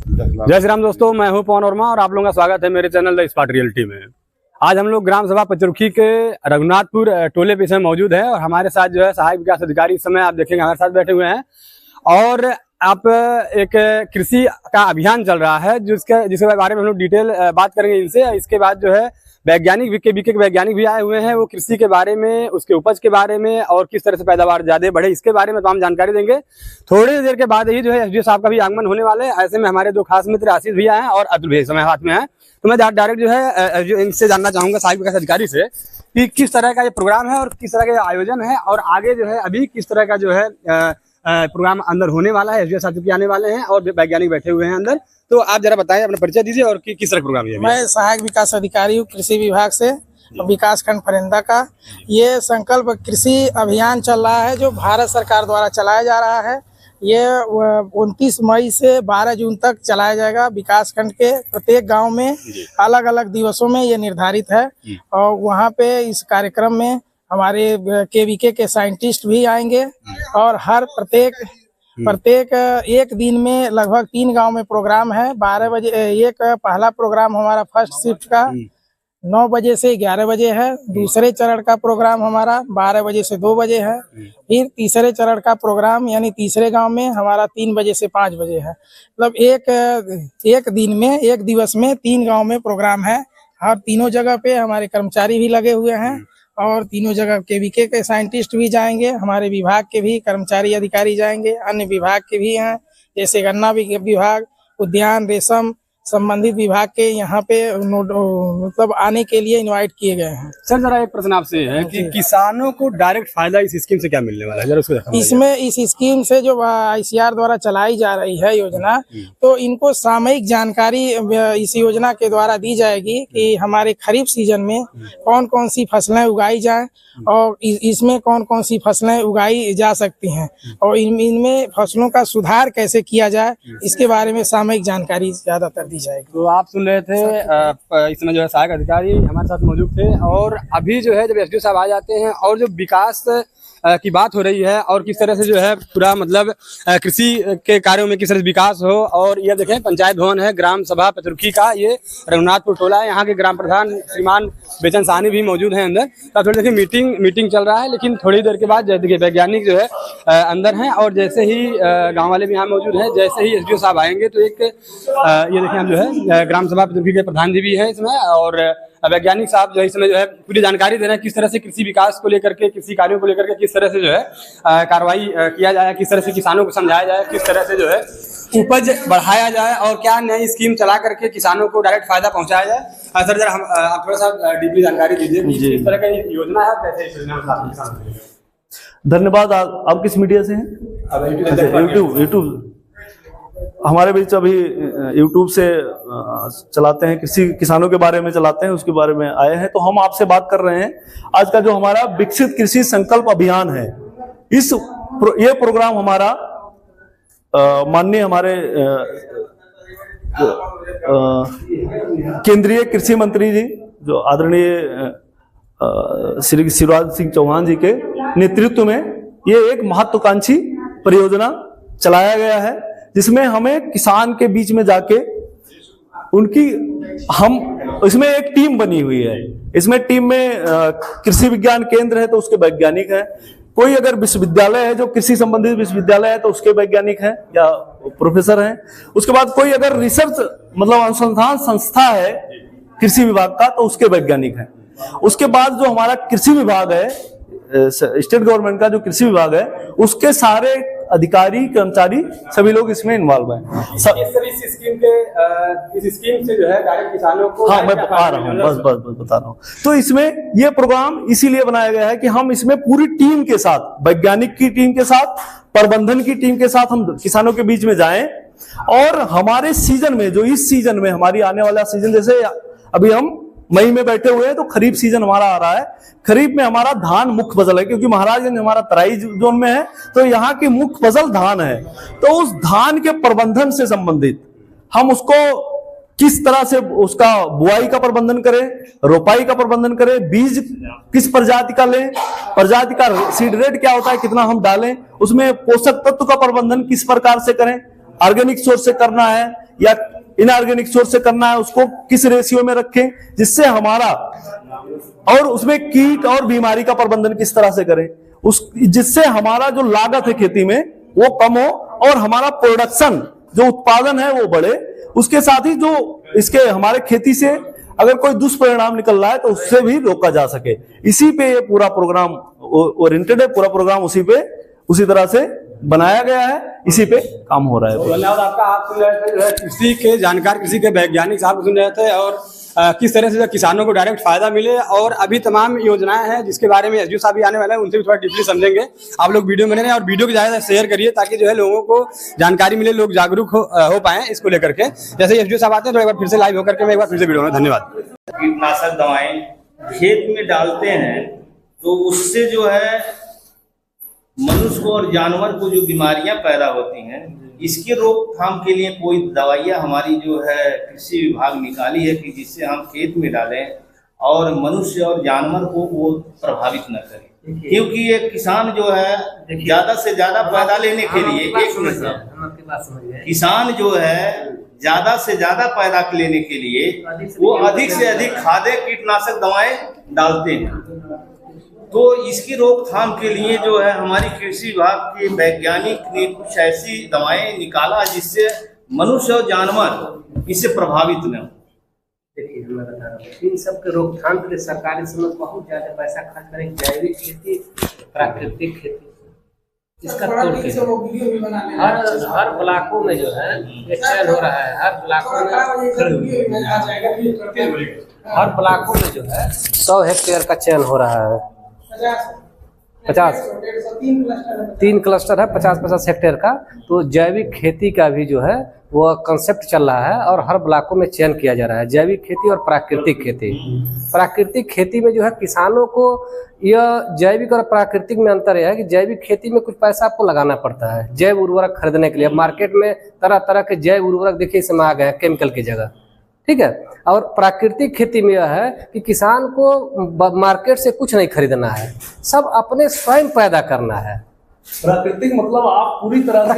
जय श्री राम दोस्तों, मैं हूं पवन वर्मा और आप लोगों का स्वागत है मेरे चैनल द स्मार्ट रियलिटी में। आज हम लोग ग्राम सभा पचरुखी के रघुनाथपुर टोले पे इसमें मौजूद है और हमारे साथ जो है सहायक विकास अधिकारी इस समय आप देखेंगे हमारे साथ बैठे हुए हैं। और आप एक कृषि का अभियान चल रहा है जिसके बारे में हम लोग डिटेल बात करेंगे इनसे। इसके बाद जो है वैज्ञानिक बीके के वैज्ञानिक भी आए हुए हैं, वो कृषि के बारे में, उसके उपज के बारे में और किस तरह से पैदावार ज्यादा बढ़े इसके बारे में तमाम जानकारी देंगे। थोड़ी देर के बाद ही जो है एसडीओ साहब का भी आगमन होने वाले हैं। ऐसे में हमारे दो खास मित्र आशीष भैया हैं और अतुल भैया समय हाथ में है। तो मैं डायरेक्ट जो है इनसे जानना चाहूंगा सहायक विकास अधिकारी से कि किस तरह का ये प्रोग्राम है और किस तरह का आयोजन है और आगे जो है अभी किस तरह का जो है प्रोग्राम अंदर होने वाला है। एसडीओ साहब आने वाले हैं और वैज्ञानिक बैठे हुए हैं अंदर। तो आप जरा बताएं, अपना परिचय दीजिए और किस तरह प्रोग्राम है। मैं सहायक विकास अधिकारी हूँ कृषि विभाग से, विकास खंड फरिंदा का। ये संकल्प कृषि अभियान चल रहा है जो भारत सरकार द्वारा चलाया जा रहा है। ये 29 मई से 12 जून तक चलाया जाएगा। विकास खंड के प्रत्येक गांव में अलग अलग दिवसों में ये निर्धारित है और वहाँ पे इस कार्यक्रम में हमारे केवीके के साइंटिस्ट भी आएंगे और हर प्रत्येक एक दिन में लगभग 3 गांव में प्रोग्राम है। 12 बजे एक पहला प्रोग्राम हमारा फर्स्ट शिफ्ट का 9 बजे से 11 बजे है। दूसरे चरण का प्रोग्राम हमारा 12 बजे से 2 बजे है। फिर तीसरे चरण का प्रोग्राम यानी तीसरे गांव में हमारा 3 बजे से 5 बजे है। मतलब एक दिन में, एक दिवस में 3 गांव में प्रोग्राम है। हर तीनों जगह पे हमारे कर्मचारी भी लगे हुए हैं और तीनों जगह केवीके के साइंटिस्ट भी जाएंगे, हमारे विभाग के भी कर्मचारी अधिकारी जाएंगे, अन्य विभाग के भी हैं जैसे गन्ना विभाग, उद्यान, रेशम संबंधित विभाग के यहाँ पे मतलब आने के लिए इनवाइट किए गए हैं। सर जरा एक प्रश्न आपसे है कि किसानों को डायरेक्ट फायदा इस स्कीम से क्या मिलने वाला है, जरा उसको इसमें इस स्कीम से जो आईसीआर द्वारा चलाई जा रही है योजना, तो इनको सामयिक जानकारी इस योजना के द्वारा दी जाएगी कि हमारे खरीफ सीजन में कौन कौन सी फसलें उगाई जाएं और इसमें कौन कौन सी फसलें उगाई जा सकती हैं और इनमें फसलों का सुधार कैसे किया जाए इसके बारे में सामयिक जानकारी ज्यादातर दी जाएगी। तो आप सुन रहे थे इसमें जो है सहायक अधिकारी हमारे साथ मौजूद थे। और अभी जो है जब एसडीओ साहब आ जाते हैं और जो विकास की बात हो रही है और किस तरह से जो है पूरा मतलब कृषि के कार्यों में किस तरह से विकास हो। और ये देखें पंचायत भवन है ग्राम सभा पचरुखी का, ये रघुनाथपुर टोला है। यहाँ के ग्राम प्रधान श्रीमान बेचन साहनी भी मौजूद हैं अंदर। तो थोड़ी देखिए मीटिंग चल रहा है, लेकिन थोड़ी देर के बाद देखिए वैज्ञानिक जो है अंदर हैं और जैसे ही गाँव वाले भी यहाँ मौजूद हैं, जैसे ही एसडीओ साहब आएंगे तो एक ये देखिए हम जो है ग्राम सभा पचरुखी के प्रधान जी भी है इसमें और वैज्ञानिक साहब जो है इसमें जो है पूरी जानकारी दे रहे हैं किस तरह से कृषि विकास को लेकर के, कृषि कार्यों को लेकर के किस तरह से जो है कार्रवाई किया जाए, किस तरह से किसानों को समझाया जाए, किस तरह से जो है उपज बढ़ाया जाए और क्या नई स्कीम चला करके किसानों को डायरेक्ट फायदा पहुंचाया जाए। सर जरा आप थोड़ा सा डीपली जानकारी दीजिए किस तरह की योजना है, कैसे योजना। धन्यवाद। आप किस मीडिया से हैं? यूट्यूब। हमारे बीच अभी यूट्यूब से चलाते हैं, कृषि किसानों के बारे में चलाते हैं, उसके बारे में आए हैं। तो हम आपसे बात कर रहे हैं आज का जो हमारा विकसित कृषि संकल्प अभियान है। ये प्रोग्राम हमारा माननीय हमारे केंद्रीय कृषि मंत्री जी जो आदरणीय श्री शिवराज सिंह चौहान जी के नेतृत्व में ये एक महत्वाकांक्षी परियोजना चलाया गया है, जिसमें हमें किसान के बीच में जाके इसमें एक टीम बनी हुई है। इसमें टीम में कृषि विज्ञान केंद्र है तो उसके वैज्ञानिक हैं, कोई अगर विश्वविद्यालय है जो कृषि संबंधित विश्वविद्यालय है तो उसके वैज्ञानिक हैं या प्रोफेसर हैं। उसके बाद कोई अगर रिसर्च मतलब अनुसंधान संस्था है कृषि विभाग का तो उसके वैज्ञानिक हैं। उसके बाद जो हमारा कृषि विभाग है, स्टेट गवर्नमेंट का जो कृषि विभाग है, उसके सारे अधिकारी कर्मचारी सभी लोग इसमें इन्वॉल्व हैं। इस स्कीम से जो है डायरेक्ट किसानों को, हाँ मैं बता रहा हूँ, बस बता रहा हूँ। तो इसमें ये प्रोग्राम इसीलिए बनाया गया है कि हम इसमें पूरी टीम के साथ, वैज्ञानिक की टीम के साथ, प्रबंधन की टीम के साथ हम किसानों के बीच में जाएं और हमारे सीजन में, जो इस सीजन में हमारी आने वाला सीजन, जैसे अभी हम मई में बैठे हुए हैं तो खरीफ सीजन हमारा आ रहा है। खरीफ में हमारा धान मुख्य फसल है क्योंकि महाराजगंज हमारा तराई जोन में है तो यहाँ की मुख्य फसल धान है। तो उस धान के प्रबंधन से संबंधित हम उसको किस तरह से उसका बुआई का प्रबंधन करें, रोपाई का प्रबंधन करें, बीज किस प्रजाति का लें, प्रजाति का सीड रेट क्या होता है, कितना हम डालें, उसमें पोषक तत्व का प्रबंधन किस प्रकार से करें, ऑर्गेनिक सोर्स से करना है या इनऑर्गेनिक सोर्स से करना है, उसको किस रेशियो में रखें जिससे हमारा, और उसमें कीट और बीमारी का प्रबंधन किस तरह से करें, उस जिससे हमारा जो लागत है खेती में वो कम हो और हमारा प्रोडक्शन जो उत्पादन है वो बढ़े। उसके साथ ही जो इसके हमारे खेती से अगर कोई दुष्परिणाम निकल रहा है तो उससे भी रोका जा सके, इसी पे ये पूरा प्रोग्राम ओरिएंटेड है। पूरा प्रोग्राम उसी तरह से बनाया गया है, इसी पे काम हो रहा है। धन्यवाद आपका। आप सुन रहे थे जो है कृषि के जानकार, कृषि के वैज्ञानिक साहब सुन रहे थे, और किस तरह से किसानों को डायरेक्ट फायदा मिले, और अभी तमाम योजनाएं हैं जिसके बारे में एसडीओ साहब भी आने वाले हैं, उनसे भी थोड़ा डीपली समझेंगे। आप लोग वीडियो बने रहें और वीडियो को ज्यादा शेयर करिए ताकि जो है लोगों को जानकारी मिले, लोग जागरूक हो पाए इसको लेकर के। जैसे एसडीओ साहब आते हैं तो एक बार फिर से लाइव होकर के मैं एक बार फिर से वीडियो में। धन्यवाद। कीटनाशक दवाएं खेत में डालते हैं तो उससे जो है मनुष्य को और जानवर को जो बीमारियां पैदा होती हैं, इसकी रोकथाम के लिए कोई दवाइयां हमारी जो है कृषि विभाग निकाली है कि जिससे हम खेत में डालें और मनुष्य और जानवर को वो प्रभावित न करे। क्योंकि ये किसान जो है ज्यादा से ज्यादा पैदा लेने के लिए, किसान जो है ज्यादा से ज्यादा पैदा लेने के लिए वो अधिक से अधिक खादे कीटनाशक दवाएं डालते हैं। तो इसकी रोकथाम के लिए जो है हमारी कृषि विभाग के वैज्ञानिक ने कुछ ऐसी दवाएं निकाला जिससे मनुष्य और जानवर इससे प्रभावित न हो। देखिए मैं बता रहा हूँ, इन सब के रोकथाम के लिए सरकारी समय बहुत ज्यादा पैसा खर्च करें। जैविक खेती, प्राकृतिक खेती, इसका हर ब्लॉकों में जो है ये चयन हो रहा है। हर ब्लॉकों में जो है 100 हेक्टेयर का चयन हो रहा है। 50 3 क्लस्टर है 50-50 हेक्टेयर का। तो जैविक खेती का भी जो है वो कंसेप्ट चल रहा है और हर ब्लॉकों में चयन किया जा रहा है। जैविक खेती और प्राकृतिक खेती। प्राकृतिक खेती में जो है किसानों को, यह जैविक और प्राकृतिक में अंतर है कि जैविक खेती में कुछ पैसा आपको लगाना पड़ता है जैव उर्वरक खरीदने के लिए। मार्केट में तरह तरह के जैव उर्वरक देखिए इस समय आ गए हैं केमिकल की जगह, ठीक है। और प्राकृतिक खेती में यह है कि किसान को मार्केट से कुछ नहीं खरीदना है, सब अपने स्वयं पैदा करना है। प्राकृतिक मतलब आप पूरी तरह से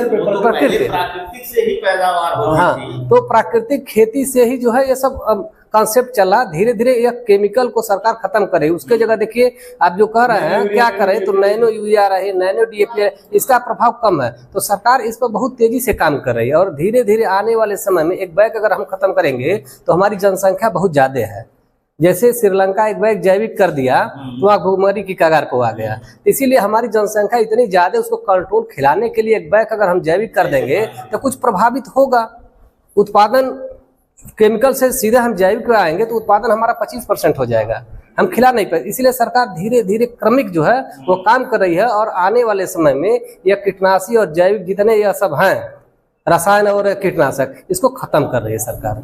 प्राकृतिक से ही पैदावार हो रही थी। तो प्राकृतिक खेती से ही जो है ये सब कॉन्सेप्ट चला। धीरे धीरे यह केमिकल को सरकार खत्म करे, उसके जगह देखिए आप जो कह रहे हैं क्या करें, तो नैनो यूरिया रहे, नैनो डीएपी, इसका प्रभाव कम है। तो सरकार इस पर बहुत तेजी से काम कर रही है और धीरे धीरे आने वाले समय में एक बैग अगर हम खत्म करेंगे तो हमारी जनसंख्या बहुत ज्यादा है। जैसे श्रीलंका एक बैग जैविक कर दिया तो वहाँ भूखमरी की कगार पर आ गया। इसीलिए हमारी जनसंख्या इतनी ज्यादा, उसको कंट्रोल खिलाने के लिए एक बैग अगर हम जैविक कर देंगे तो कुछ प्रभावित होगा। उत्पादन केमिकल से सीधे हम जैविक पे आएंगे तो उत्पादन हमारा 25% हो जाएगा, हम खिला नहीं पाए। इसीलिए सरकार धीरे धीरे क्रमिक जो है वो काम कर रही है और आने वाले समय में यह कीटनाशी और जैविक जितने यह सब हैं रसायन और कीटनाशक, इसको खत्म कर रही है सरकार।